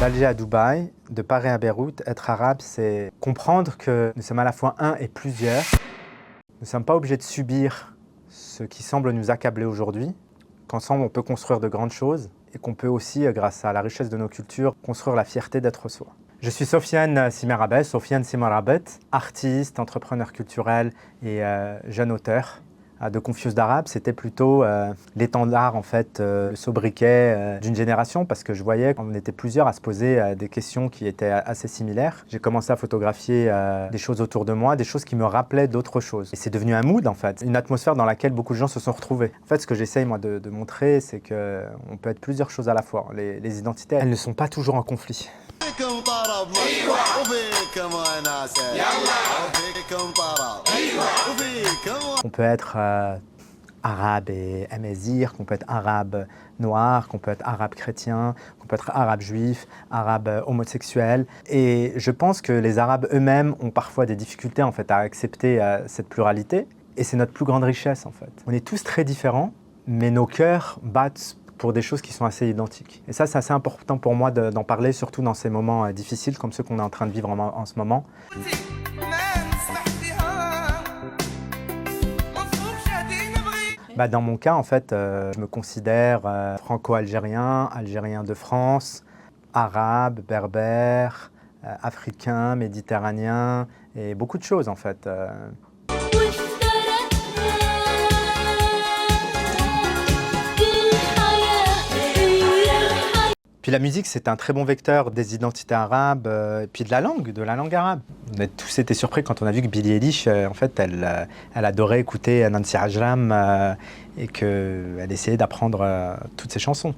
D'Alger à Dubaï, de Paris à Beyrouth, être arabe, c'est comprendre que nous sommes à la fois un et plusieurs. Nous ne sommes pas obligés de subir ce qui semble nous accabler aujourd'hui, qu'ensemble on peut construire de grandes choses et qu'on peut aussi, grâce à la richesse de nos cultures, construire la fierté d'être soi. Je suis Sofiane Simerabet, Sofiane Simerabet, artiste, entrepreneur culturel et jeune auteur. De Confuse d'Arabe, c'était plutôt l'étendard, en fait, le sobriquet d'une génération, parce que je voyais qu'on était plusieurs à se poser des questions qui étaient assez similaires. J'ai commencé à photographier des choses autour de moi, des choses qui me rappelaient d'autres choses. Et c'est devenu un mood, en fait, une atmosphère dans laquelle beaucoup de gens se sont retrouvés. En fait, ce que j'essaye, moi, de montrer, c'est qu'on peut être plusieurs choses à la fois. Les identités, elles ne sont pas toujours en conflit. On peut être arabe et amazigh, qu'on peut être arabe noir, qu'on peut être arabe chrétien, qu'on peut être arabe juif, arabe homosexuel. Et je pense que les arabes eux-mêmes ont parfois des difficultés en fait, à accepter cette pluralité. Et c'est notre plus grande richesse en fait. On est tous très différents, mais nos cœurs battent pour des choses qui sont assez identiques. Et ça, c'est assez important pour moi d'en parler, surtout dans ces moments difficiles comme ceux qu'on est en train de vivre en ce moment. Dans mon cas, en fait, je me considère franco-algérien, algérien de France, arabe, berbère, africain, méditerranéen et beaucoup de choses en fait. Puis la musique, c'est un très bon vecteur des identités arabes et puis de la langue arabe. On a tous été surpris quand on a vu que Billie Eilish, en fait, elle adorait écouter Nancy Ajram et qu'elle essayait d'apprendre toutes ses chansons.